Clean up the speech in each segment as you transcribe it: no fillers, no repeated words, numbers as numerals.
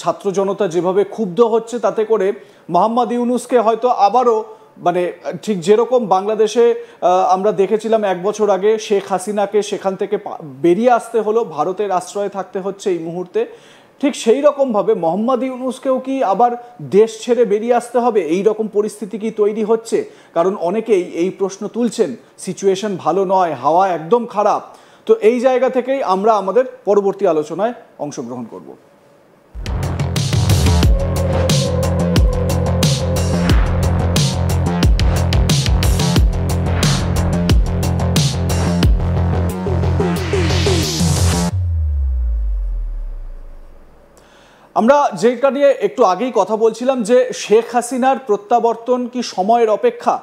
ছাত্র জনতা যেভাবে ক্ষুব্ধ হচ্ছে, তাতে করে মোহাম্মদ ইউনূসকে হয়তো আবারও মানে ঠিক যেরকম বাংলাদেশে আমরা দেখেছিলাম 1 বছর আগে শেখ হাসিনাকে সেখান থেকে বেরিয়ে আসতে হলো, ভারতের আশ্রয়ে থাকতে হচ্ছে এই মুহূর্তে, ঠিক সেই রকমভাবে মোহাম্মদ ইউনূসকেও কি আবার দেশ ছেড়ে বেরিয়ে আসতে হবে? এই রকম পরিস্থিতি কি তৈরি হচ্ছে? কারণ অনেকেই এই প্রশ্ন তুলছেন, সিচুয়েশন ভালো নয়, হাওয়া একদম খারাপ। তো এই জায়গা থেকেই আমরা আমাদের পরবর্তী আলোচনায় অংশগ্রহণ করব। আমরা যেটা নিয়ে একটু আগেই কথা বলছিলাম যে শেখ হাসিনার প্রত্যাবর্তন কি সময়ের অপেক্ষা?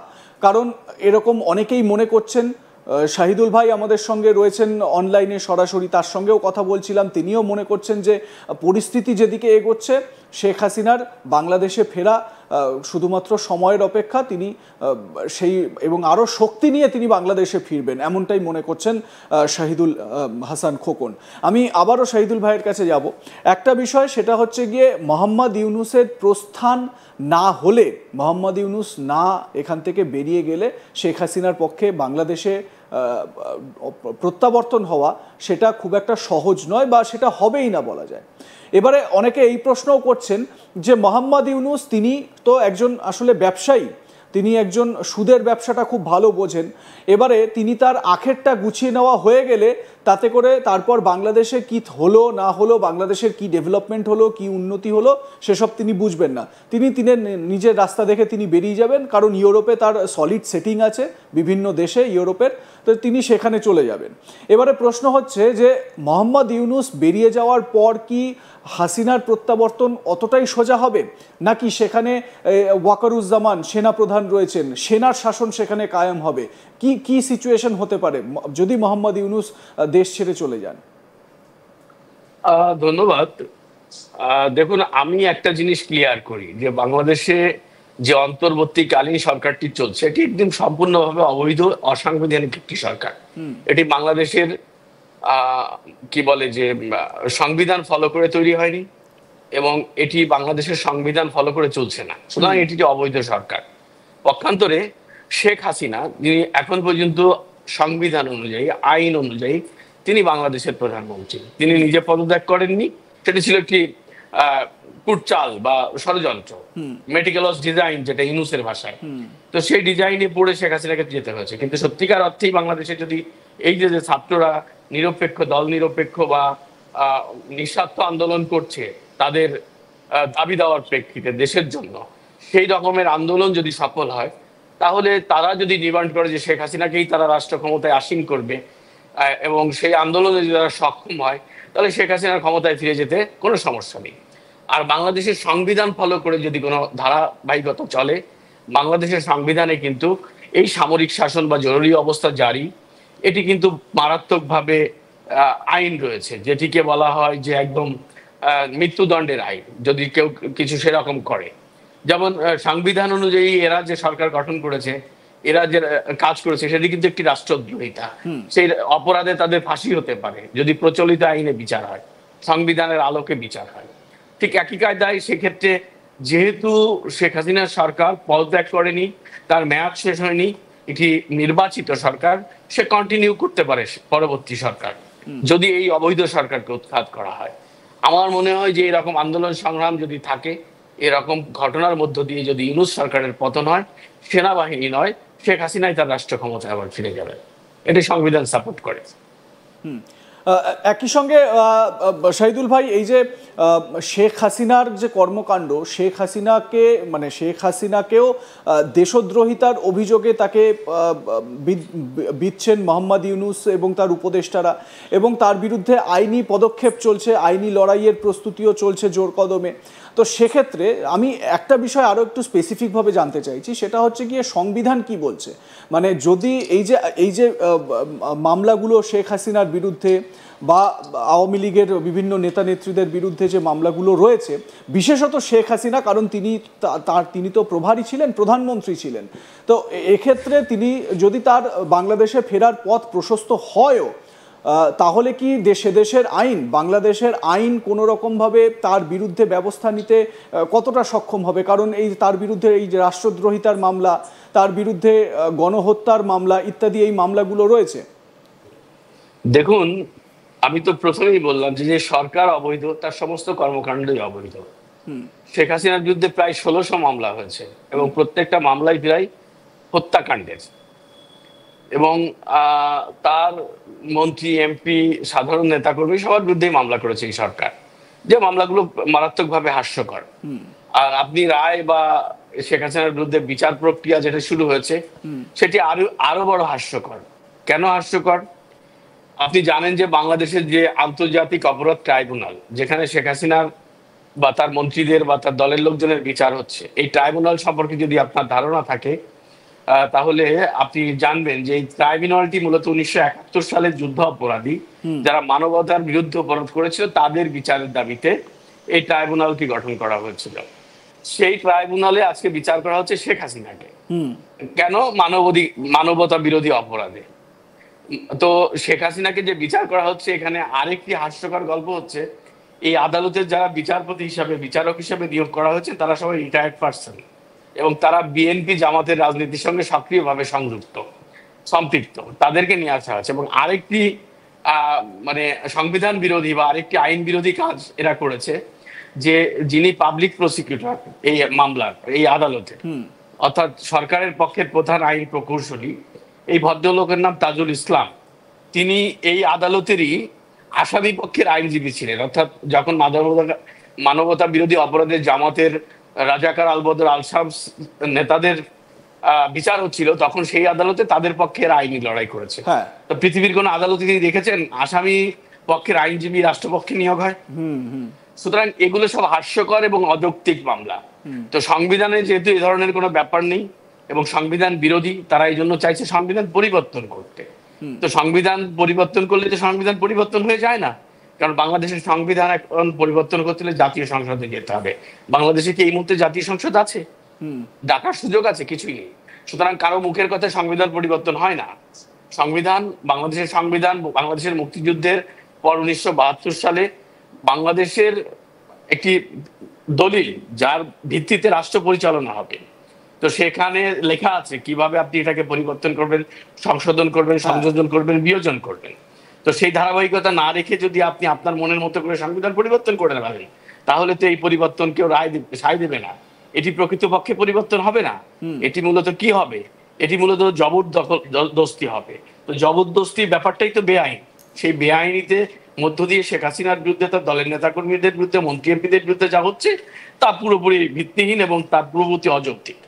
কারণ এরকম অনেকেই মনে করছেন। শাহিদুল ভাই আমাদের সঙ্গে রয়েছেন অনলাইনে সরাসরি, তার সঙ্গেও কথা বলছিলাম, তিনিও মনে করছেন যে পরিস্থিতি যেদিকে এগোচ্ছে শেখ হাসিনার বাংলাদেশে ফেরা শুধুমাত্র সময়ের অপেক্ষা, তিনি সেই এবং আরও শক্তি নিয়ে তিনি বাংলাদেশে ফিরবেন, এমনটাই মনে করছেন শাহিদুল হাসান খোকন। আমি আবারও শাহিদুল ভাইয়ের কাছে যাব। একটা বিষয়, সেটা হচ্ছে গিয়ে মোহাম্মদ ইউনূসের প্রস্থান না হলে, মোহাম্মদ ইউনূস না এখান থেকে বেরিয়ে গেলে শেখ হাসিনার পক্ষে বাংলাদেশে প্রত্যাবর্তন হওয়া সেটা খুব একটা সহজ নয়, বা সেটা হবেই না বলা যায়। এবারে অনেকে এই প্রশ্নও করছেন যে মোহাম্মদ ইউনূস তিনি তো একজন আসলে ব্যবসায়ী, তিনি একজন সুদের ব্যবসাটা খুব ভালো বোঝেন। এবারে তিনি তার আখেরটা গুছিয়ে নেওয়া হয়ে গেলে তাতে করে তারপর বাংলাদেশে কি হলো না হলো, বাংলাদেশের কি ডেভেলপমেন্ট হলো, কি উন্নতি হলো, সেসব তিনি বুঝবেন না। তিনি নিজের রাস্তা দেখে তিনি বেরিয়ে যাবেন, কারণ ইউরোপে তার সলিড সেটিং আছে, বিভিন্ন দেশে ইউরোপের, তো তিনি সেখানে চলে যাবেন। এবারে প্রশ্ন হচ্ছে যে মোহাম্মদ ইউনূস বেরিয়ে যাওয়ার পর কি হাসিনার প্রত্যাবর্তন অতটাই সোজা হবে, নাকি সেখানে ওয়াকারুজ্জামান সেনাপ্রধান রয়েছেন, সেনার শাসন সেখানে কায়েম হবে? কি সিচুয়েশন হতে পারে যদি মোহাম্মদ ইউনূস দেশ ছেড়ে চলে যান? ধন্যবাদ। দেখুন, আমি একটা জিনিস ক্লিয়ার করি যে বাংলাদেশে যে অন্তর্বর্তীকালীন সরকারটি চলছে এটি একদম সম্পূর্ণভাবে অবৈধ, অসাংবিধানিক একটি সরকার। এটি বাংলাদেশের কি বলে যে সংবিধান ফলো করে তৈরি হয়নি, এবং এটি বাংলাদেশের সংবিধান ফলো করে চলছে না, সুতরাং এটি যে অবৈধ সরকার। পক্ষান্তরে শেখ হাসিনা, যিনি এখন পর্যন্ত সংবিধান অনুযায়ী, আইন অনুযায়ী তিনি বাংলাদেশের প্রধানমন্ত্রী, তিনি নিজে পদত্যাগ করেননি। সেটি ছিল একটি কুটচাল বা ষড়যন্ত্র, মেটিকুলাস ডিজাইন, যেটা ইউনূসের ভাষায়। তো সেই ডিজাইনে পড়ে শেখ হাসিনাকে যেতে হয়েছে। কিন্তু সত্যিকার অর্থেই বাংলাদেশে যদি এই যে ছাত্ররা নিরপেক্ষ, দল নিরপেক্ষ বা নিঃস্বার্থ আন্দোলন করছে তাদের দাবি দেওয়ার প্রেক্ষিতে দেশের জন্য, সেই রকমের আন্দোলন যদি সফল হয়, তাহলে তারা যদি ডিমান্ড করে যে শেখ হাসিনাকেই তারা রাষ্ট্র ক্ষমতায় আসীন করবে, এবং সেই আন্দোলনে যদি তারা সক্ষম হয়, তাহলে শেখ হাসিনার ক্ষমতায় ফিরে যেতে কোনো সমস্যা নেই। আর বাংলাদেশের সংবিধান ফলো করে যদি কোনো ধারাবাহিকতা চলে, বাংলাদেশের সংবিধানে কিন্তু এই সামরিক শাসন বা জরুরি অবস্থা জারি, এটি কিন্তু মারাত্মকভাবে আইন রয়েছে, যেটিকে বলা হয় যে একদম মৃত্যুদণ্ডের আইন যদি কেউ কিছু সেরকম করে। যেমন সংবিধান অনুযায়ী এরা যে সরকার গঠন করেছে, এরা যে কাজ করেছে, সেটি কিন্তু একটি রাষ্ট্রদ্রোহিতা। সেই অপরাধে তাদের ফাঁসি হতে পারে যদি প্রচলিত আইনে বিচার হয়, সংবিধানের আলোকে বিচার হয়। ঠিক একই কায়দায় সেক্ষেত্রে যেহেতু শেখ হাসিনার সরকার পদত্যাগ করেনি, তার মেয়াদ শেষ হয়নি, এটি নির্বাচিত সরকার, সে কন্টিনিউ করতে পারে পরবর্তী সরকার, যদি এই অবৈধ সরকারকে উৎখাত করা হয়। আমার মনে হয় যে এরকম আন্দোলন সংগ্রাম যদি থাকে, এরকম ঘটনার মধ্য দিয়ে যদি ইউনূস সরকারের পতন হয়, সেনাবাহিনী নয়, শেখ হাসিনাই তার রাষ্ট্র ক্ষমতায় আবার ফিরে যাবে। এটি সংবিধান সাপোর্ট করে। একই সঙ্গে শাহিদুল ভাই, এই যে শেখ হাসিনার যে কর্মকাণ্ড, শেখ হাসিনাকেও দেশদ্রোহিতার অভিযোগে তাকে বিচ্ছেন মোহাম্মদ ইউনূস এবং তার উপদেষ্টারা, এবং তার বিরুদ্ধে আইনি পদক্ষেপ চলছে, আইনি লড়াইয়ের প্রস্তুতিও চলছে জোর কদমে। তো সেক্ষেত্রে আমি একটা বিষয় আরও একটু স্পেসিফিকভাবে জানতে চাইছি, সেটা হচ্ছে গিয়ে সংবিধান কি বলছে। মানে যদি এই যে মামলাগুলো শেখ হাসিনার বিরুদ্ধে বা আওয়ামী লীগের বিভিন্ন নেতা নেত্রীদের বিরুদ্ধে যে মামলাগুলো রয়েছে, বিশেষত শেখ হাসিনা, কারণ তিনি তো প্রভারী ছিলেন, প্রধানমন্ত্রী ছিলেন, তো এক্ষেত্রে তিনি যদি তার বাংলাদেশে ফেরার পথ প্রশস্ত হয়ও, তাহলে কি দেশের আইন, বাংলাদেশের আইন কোনো রকমভাবে তার বিরুদ্ধে ব্যবস্থা নিতে কতটা সক্ষম হবে? কারণ এই তার বিরুদ্ধে এই যে রাষ্ট্রদ্রোহিতার মামলা, তার বিরুদ্ধে গণহত্যার মামলা ইত্যাদি এই মামলাগুলো রয়েছে। দেখুন, আমি তো প্রথমেই বললাম যে সরকার অবৈধ, তার সমস্ত কর্মকাণ্ডই অবৈধ। শেখ হাসিনার বিরুদ্ধে প্রায় 1600 মামলা হয়েছে এবং প্রত্যেকটা মামলায় প্রায় হত্যাকাণ্ডের, এবং তার মন্ত্রী, এমপি, সাধারণ নেতাকর্মী সবার বিরুদ্ধেই মামলা করেছে এই সরকার, যে মামলাগুলো মারাত্মকভাবে হাস্যকর। আর আপনি রায় বা শেখ হাসিনার বিরুদ্ধে বিচার প্রক্রিয়া যেটা শুরু হয়েছে সেটি আরো বড় হাস্যকর। কেন হাস্যকর? আপনি জানেন যে বাংলাদেশের যে আন্তর্জাতিক অপরাধ ট্রাইব্যুনাল, যেখানে শেখ হাসিনার বা তার মন্ত্রীদের বা তার দলের লোকজনের বিচার হচ্ছে, এই ট্রাইব্যুনাল সম্পর্কে যদি আপনার ধারণা থাকে তাহলে আপনি জানবেন যে এই ট্রাইব্যুনালটি মূলত 1971 সালের যুদ্ধ অপরাধী যারা মানবতার বিরুদ্ধে অপরাধ করেছিল তাদের বিচারের দাবিতে এই ট্রাইব্যুনালটি গঠন করা হয়েছিল। সেই ট্রাইব্যুনালে আজকে বিচার করা হচ্ছে শেখ হাসিনাকে। কেন? মানবতা বিরোধী অপরাধে। তো শেখ হাসিনাকে যে বিচার করা হচ্ছে, এখানে আরেকটি হাস্যকর গল্প হচ্ছে, এই আদালতের যারা বিচারপতি হিসাবে, বিচারক হিসাবে নিয়োগ করা হয়েছে তারা সবাই রিটায়ার্ড পার্সন এবং তারা বিএনপি জামাতের রাজনীতির সঙ্গে সক্রিয়ভাবে সম্পৃক্ত, তাদেরকে নিয়ে আসা হয়েছে। এবং আরেকটি মানে সংবিধান বিরোধী বা আরেকটি আইন বিরোধী কাজ এরা করেছে, যে যিনি পাবলিক প্রসিকিউটর এই মামলার, এই আদালতে, অর্থাৎ সরকারের পক্ষের প্রধান আইন প্রকৌশলী, এই ভদ্রলোকের নাম তাজুল ইসলাম। তিনি এই আদালতেরই আসামি পক্ষের আইনজীবী ছিলেন। অর্থাৎ যখন মানবতা বিরোধী অপরাধের জামাতের রাজাকার আলবদর আল শামস নেতাদের বিচার হচ্ছিল, তখন সেই আদালতে তাদের পক্ষের আইনি লড়াই করেছে। তো পৃথিবীর কোন আদালতে তিনি দেখেছেন আসামি পক্ষের আইনজীবী রাষ্ট্রপক্ষে নিয়োগ হয়? সুতরাং এগুলো সব হাস্যকর এবং অযৌক্তিক মামলা। তো সংবিধানে যেহেতু এই ধরনের কোনো ব্যাপার নেই এবং সংবিধান বিরোধী, তারা এই জন্য চাইছে সংবিধান পরিবর্তন করতে। তো সংবিধান পরিবর্তন করলে তো সংবিধান পরিবর্তন হয়ে যায় না, কারণ বাংলাদেশের সংবিধান এখন পরিবর্তন করতে হলে জাতীয় সংসদে যেতে হবে। বাংলাদেশে কি এই মুহূর্তে জাতীয় সংসদ আছে? ডাকার সুযোগ আছে? কিছুই নেই। সুতরাং কারো মুখের কথা সংবিধান পরিবর্তন হয় না। বাংলাদেশের সংবিধান বাংলাদেশের মুক্তিযুদ্ধের পর 1972 সালে বাংলাদেশের একটি দলিল, যার ভিত্তিতে রাষ্ট্র পরিচালনা হবে। তো সেখানে লেখা আছে কিভাবে আপনি এটাকে পরিবর্তন করবেন, সংশোধন করবেন, সংযোজন করবেন, বিয়োজন করবেন। তো সেই ধারাবাহিকতা না রেখে যদি আপনি আপনার মনের মতো করে সংবিধান পরিবর্তন করে নেবেন, তাহলে তো এই পরিবর্তন কেউ সায় দেবে না। এটি প্রকৃতপক্ষে পরিবর্তন হবে না। এটি মূলত কি হবে? এটি মূলত জবরদস্তি হবে। তো জবরদস্তি ব্যাপারটাই তো বেআইন। সেই বেআইনিতে মধ্য দিয়ে শেখ হাসিনার বিরুদ্ধে, তার দলের নেতাকর্মীদের বিরুদ্ধে, মন্ত্রী এমপিদের বিরুদ্ধে যা হচ্ছে তা পুরোপুরি ভিত্তিহীন এবং তার পুরোপুরি অযৌক্তিক।